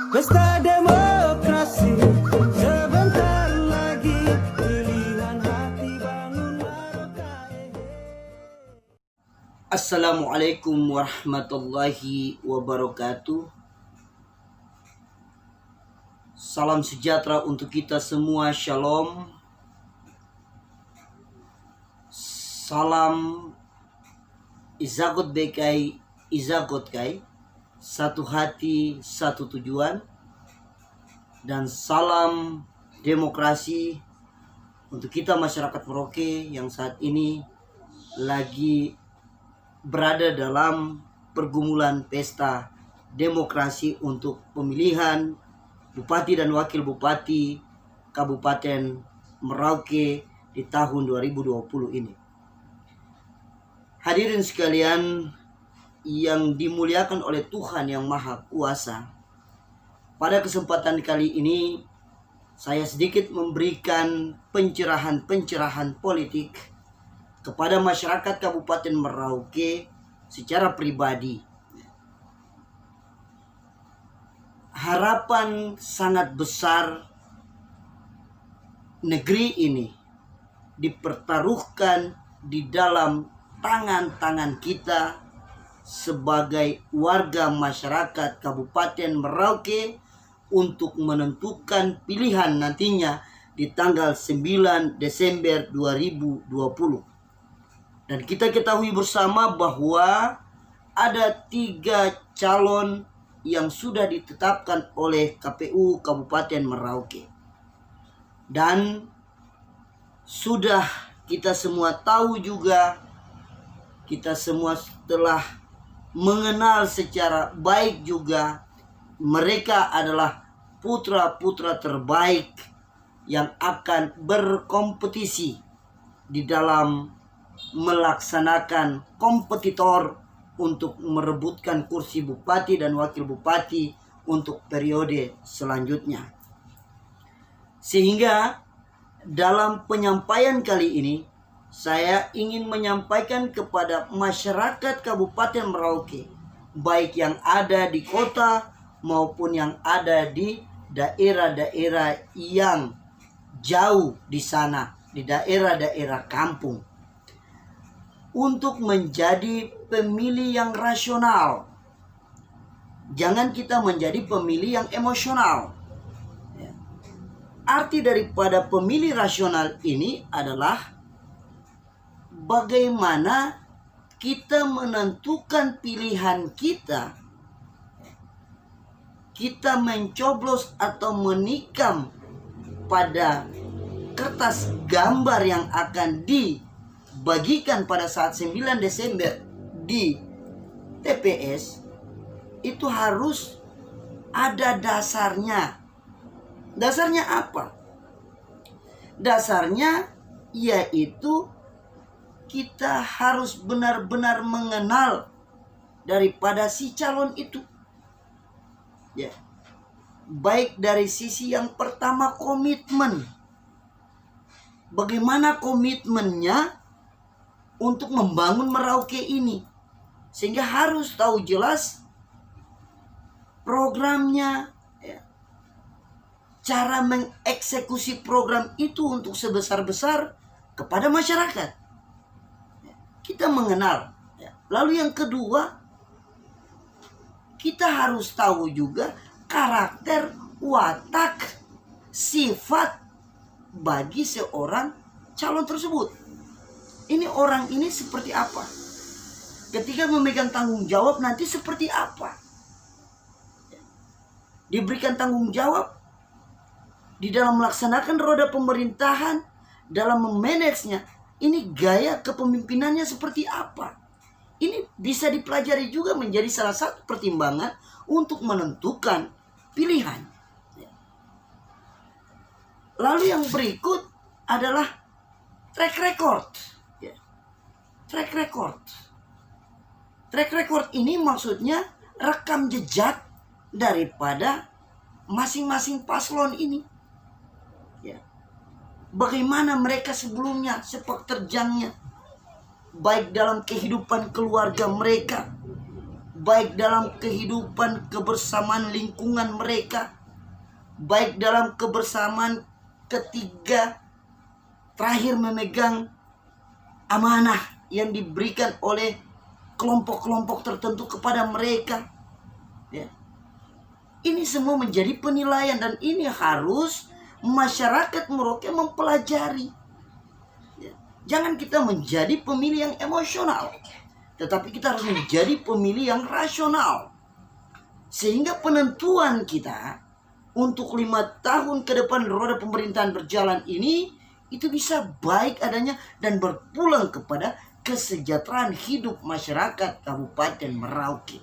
Pesta demokrasi, sebentar lagi pilihan hati bangun Maroka. Assalamualaikum warahmatullahi wabarakatuh. Salam sejahtera untuk kita semua, shalom. Salam izagot bekai, izagot kai, satu hati, satu tujuan. Dan salam demokrasi untuk kita masyarakat Merauke yang saat ini lagi berada dalam pergumulan pesta demokrasi untuk pemilihan Bupati dan Wakil Bupati Kabupaten Merauke di tahun 2020 ini. Hadirin sekalian yang dimuliakan oleh Tuhan Yang Maha Kuasa, pada kesempatan kali ini saya sedikit memberikan pencerahan-pencerahan politik kepada masyarakat Kabupaten Merauke secara pribadi. Harapan sangat besar negeri ini dipertaruhkan di dalam tangan-tangan kita sebagai warga masyarakat Kabupaten Merauke untuk menentukan pilihan nantinya di tanggal 9 Desember 2020. Dan kita ketahui bersama bahwa ada 3 calon yang sudah ditetapkan oleh KPU Kabupaten Merauke. Dan sudah kita semua tahu juga, kita semua telah mengenal secara baik juga, mereka adalah putra-putra terbaik yang akan berkompetisi di dalam melaksanakan kompetitor untuk merebutkan kursi bupati dan wakil bupati untuk periode selanjutnya. Sehingga dalam penyampaian kali ini saya ingin menyampaikan kepada masyarakat Kabupaten Merauke, baik yang ada di kota maupun yang ada di daerah-daerah yang jauh di sana, di daerah-daerah kampung, untuk menjadi pemilih yang rasional. Jangan kita menjadi pemilih yang emosional. Arti daripada pemilih rasional ini adalah bagaimana kita menentukan pilihan kita. Kita mencoblos atau menikam pada kertas gambar yang akan dibagikan pada saat 9 Desember di TPS, itu harus ada dasarnya. Dasarnya apa? Dasarnya yaitu kita harus benar-benar mengenal daripada si calon itu. Ya. Baik dari sisi yang pertama, komitmen. Bagaimana komitmennya untuk membangun Merauke ini, sehingga harus tahu jelas programnya, ya, cara mengeksekusi program itu untuk sebesar-besar kepada masyarakat. Ya, kita mengenal. Ya. Lalu yang kedua, kita harus tahu juga karakter, watak, sifat bagi seorang calon tersebut. Ini orang ini seperti apa? Ketika memegang tanggung jawab nanti seperti apa? Diberikan tanggung jawab di dalam melaksanakan roda pemerintahan, dalam memanagenya, ini gaya kepemimpinannya seperti apa? Ini bisa dipelajari juga menjadi salah satu pertimbangan untuk menentukan pilihan. Lalu yang berikut adalah track record. Track record. Track record ini maksudnya rekam jejak daripada masing-masing paslon ini. Bagaimana mereka sebelumnya, sepak terjangnya. baik dalam kehidupan keluarga mereka, baik dalam kehidupan kebersamaan lingkungan mereka, baik dalam kebersamaan ketiga, terakhir memegang amanah yang diberikan oleh kelompok-kelompok tertentu kepada mereka. Ya. Ini semua menjadi penilaian, dan ini harus masyarakat Merauke mempelajari. Ya. Jangan kita menjadi pemilih yang emosional, tetapi kita harus menjadi pemilih yang rasional. Sehingga penentuan kita untuk 5 tahun ke depan roda pemerintahan berjalan ini, itu bisa baik adanya dan berpulang kepada kesejahteraan hidup masyarakat Kabupaten Merauke.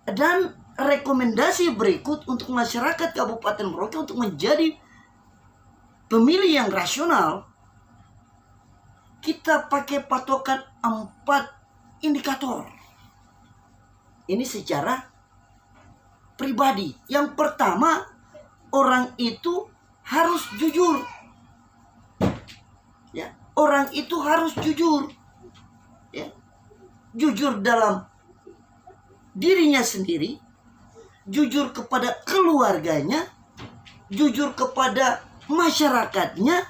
Dan rekomendasi berikut untuk masyarakat Kabupaten Merauke untuk menjadi pemilih yang rasional, kita pakai patokan 4 indikator. Ini secara pribadi. Yang pertama, orang itu harus jujur. Ya, orang itu harus jujur. Ya. Jujur dalam dirinya sendiri, jujur kepada keluarganya, jujur kepada masyarakatnya,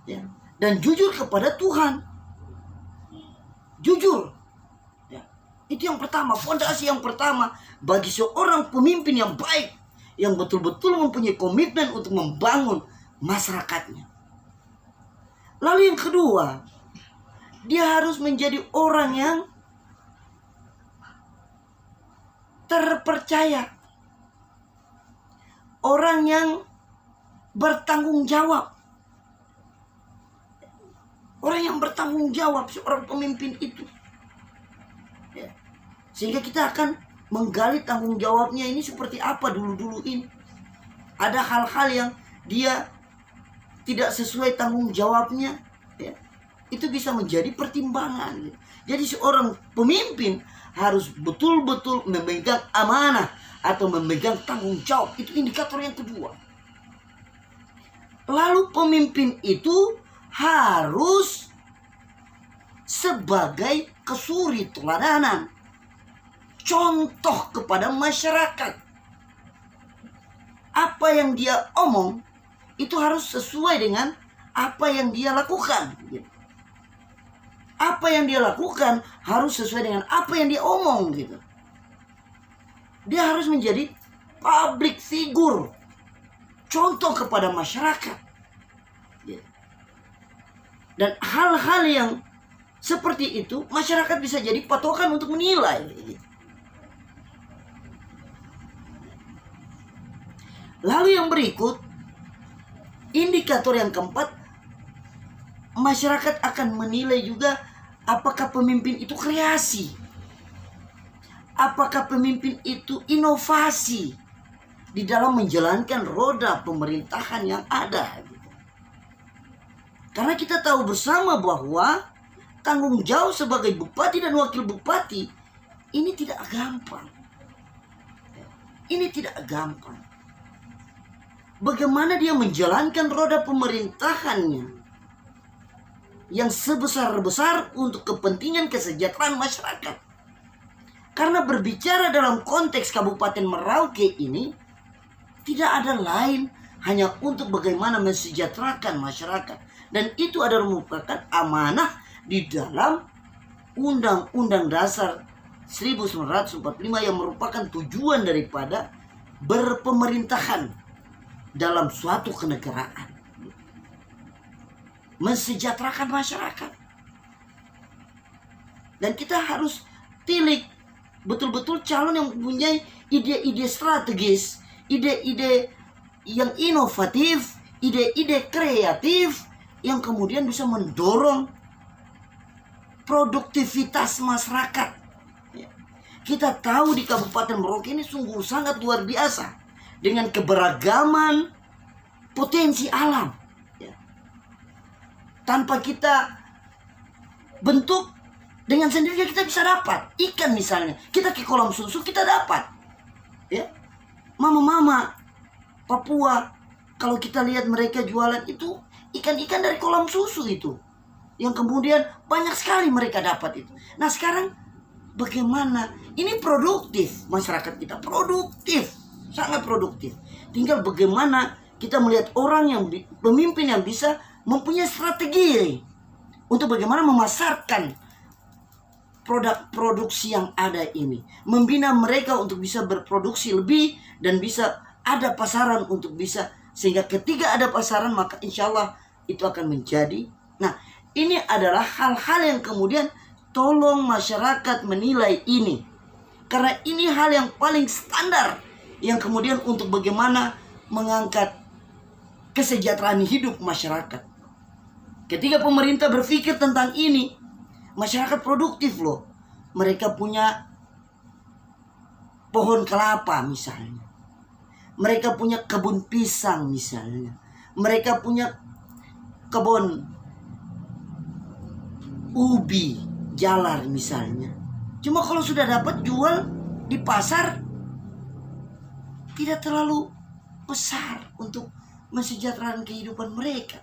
ya, dan jujur kepada Tuhan. Jujur, ya, itu yang pertama, fondasi yang pertama bagi seorang pemimpin yang baik, yang betul-betul mempunyai komitmen untuk membangun masyarakatnya. Lalu yang kedua, dia harus menjadi orang yang terpercaya, orang yang bertanggung jawab. Orang yang bertanggung jawab, seorang pemimpin itu. Ya. Sehingga kita akan menggali tanggung jawabnya ini seperti apa dulu-dulu ini. Ada hal-hal yang dia tidak sesuai tanggung jawabnya, ya, itu bisa menjadi pertimbangan. Jadi seorang pemimpin harus betul-betul memegang amanah atau memegang tanggung jawab. Itu indikator yang kedua. Lalu pemimpin itu harus sebagai kesuri teladanan, contoh kepada masyarakat. Apa yang dia omong itu harus sesuai dengan apa yang dia lakukan. Apa yang dia lakukan harus sesuai dengan apa yang dia omong gitu. Dia harus menjadi public figure, contoh kepada masyarakat. Dan hal-hal yang seperti itu masyarakat bisa jadi patokan untuk menilai. Lalu yang berikut, indikator yang keempat, masyarakat akan menilai juga apakah pemimpin itu kreasi, apakah pemimpin itu inovasi di dalam menjalankan roda pemerintahan yang ada. Karena kita tahu bersama bahwa tanggung jawab sebagai bupati dan wakil bupati ini tidak gampang. Ini tidak gampang. Bagaimana dia menjalankan roda pemerintahannya yang sebesar-besar untuk kepentingan kesejahteraan masyarakat. Karena berbicara dalam konteks Kabupaten Merauke ini, tidak ada lain hanya untuk bagaimana mensejahterakan masyarakat. Dan itu adalah merupakan amanah di dalam Undang-Undang Dasar 1945 yang merupakan tujuan daripada berpemerintahan dalam suatu kenegaraan. Mensejahterakan masyarakat. Dan kita harus tilik betul-betul calon yang mempunyai ide-ide strategis, ide-ide yang inovatif, ide-ide kreatif yang kemudian bisa mendorong produktivitas masyarakat. Kita tahu di Kabupaten Merauke ini sungguh sangat luar biasa dengan keberagaman potensi alam. Tanpa kita bentuk, dengan sendirinya kita bisa dapat ikan misalnya. Kita ke kolam susu kita dapat. Ya, mama-mama Papua, kalau kita lihat mereka jualan itu ikan-ikan dari kolam susu itu, yang kemudian banyak sekali mereka dapat itu. Nah sekarang bagaimana? Ini produktif, masyarakat kita produktif, sangat produktif. Tinggal bagaimana kita melihat orang yang pemimpin yang bisa mempunyai strategi untuk bagaimana memasarkan produk produksi yang ada ini, membina mereka untuk bisa berproduksi lebih dan bisa ada pasaran untuk bisa, sehingga ketika ada pasaran maka insya Allah itu akan menjadi. Nah ini adalah hal-hal yang kemudian tolong masyarakat menilai ini, karena ini hal yang paling standar yang kemudian untuk bagaimana mengangkat kesejahteraan hidup masyarakat. Ketika pemerintah berpikir tentang ini, masyarakat produktif loh. Mereka punya pohon kelapa misalnya. Mereka punya kebun pisang misalnya. Mereka punya kebun ubi jalar misalnya. Cuma kalau sudah dapat jual di pasar, tidak terlalu besar untuk mensejahterakan kehidupan mereka.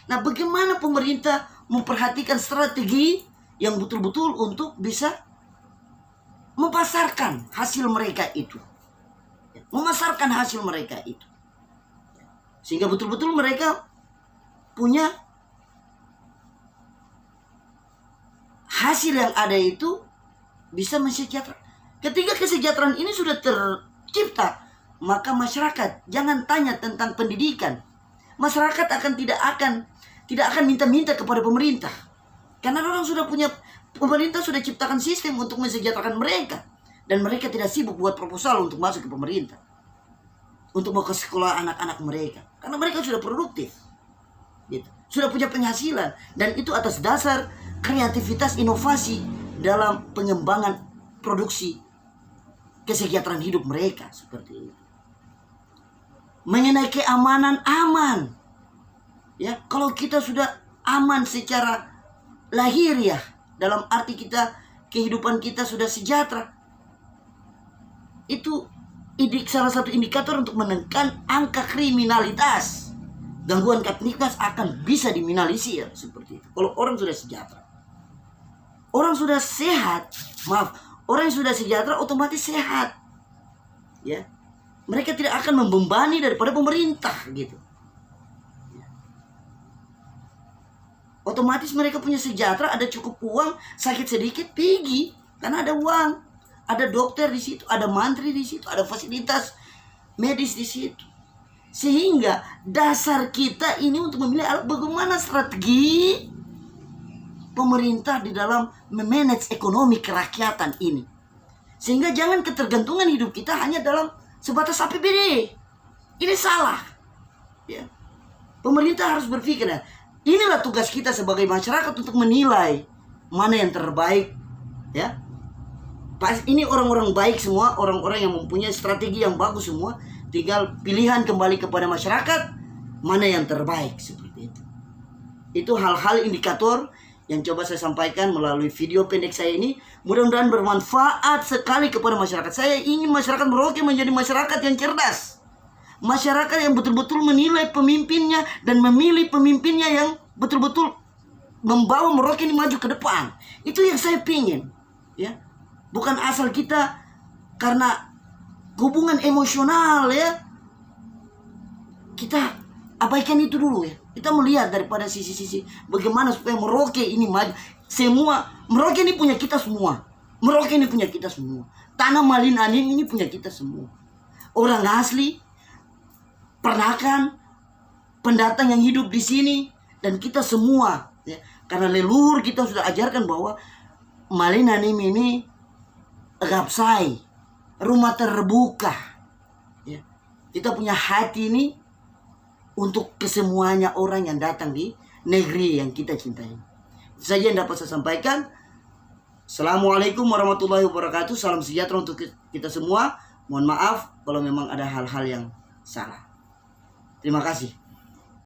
Nah bagaimana pemerintah memperhatikan strategi yang betul-betul untuk bisa memasarkan hasil mereka itu, memasarkan hasil mereka itu, sehingga betul-betul mereka punya hasil yang ada itu bisa mensejahterakan. Ketika kesejahteraan ini sudah tercipta, maka masyarakat jangan tanya tentang pendidikan. Masyarakat tidak akan minta-minta kepada pemerintah, karena orang sudah punya, pemerintah sudah ciptakan sistem untuk mensejahterakan mereka, dan mereka tidak sibuk buat proposal untuk masuk ke pemerintah, untuk mau ke sekolah anak-anak mereka, karena mereka sudah produktif, gitu. Sudah punya penghasilan, dan itu atas dasar kreativitas inovasi dalam pengembangan produksi kesejahteraan hidup mereka seperti itu. Mengenai keamanan, aman. Ya, kalau kita sudah aman secara lahiriah, dalam arti kita kehidupan kita sudah sejahtera, itu salah satu indikator untuk menekan angka kriminalitas. Gangguan Kamtipmas akan bisa diminimalisir seperti itu kalau orang sudah sejahtera. Orang sudah sehat, orang yang sudah sejahtera otomatis sehat. Ya. Mereka tidak akan membebani daripada pemerintah gitu. Otomatis mereka punya sejahtera, ada cukup uang, sakit sedikit pergi karena ada uang, ada dokter di situ, ada mantri di situ, ada fasilitas medis di situ. Sehingga dasar kita ini untuk memilih bagaimana strategi pemerintah di dalam memanage ekonomi kerakyatan ini. Sehingga jangan ketergantungan hidup kita hanya dalam sebatas APBD. Ini salah. Ya. Pemerintah harus berpikir, ya, inilah tugas kita sebagai masyarakat untuk menilai mana yang terbaik. Ya. Ini orang-orang baik semua, orang-orang yang mempunyai strategi yang bagus semua. Tinggal pilihan kembali kepada masyarakat mana yang terbaik seperti itu. Itu hal-hal indikator yang coba saya sampaikan melalui video pendek saya ini. Mudah-mudahan bermanfaat sekali kepada masyarakat. Saya ingin masyarakat Merauke menjadi masyarakat yang cerdas, masyarakat yang betul-betul menilai pemimpinnya dan memilih pemimpinnya yang betul-betul membawa Merauke ini maju ke depan. Itu yang saya pingin, ya. Bukan asal kita karena hubungan emosional, ya, kita abaikan itu dulu, ya. Kita melihat daripada sisi-sisi bagaimana supaya Merauke ini maju. Semua Merauke ini punya kita semua. Merauke ini punya kita semua. Tanah Malin Anim ini punya kita semua. Orang asli, peranakan, pendatang yang hidup di sini, dan kita semua, ya. Karena leluhur kita sudah ajarkan bahwa Malin Anim ini Gapsai, rumah terbuka, ya. Kita punya hati ini untuk kesemuanya orang yang datang di negeri yang kita cintai. Itu saja yang dapat saya sampaikan. Assalamualaikum warahmatullahi wabarakatuh. Salam sejahtera untuk kita semua. Mohon maaf kalau memang ada hal-hal yang salah. Terima kasih.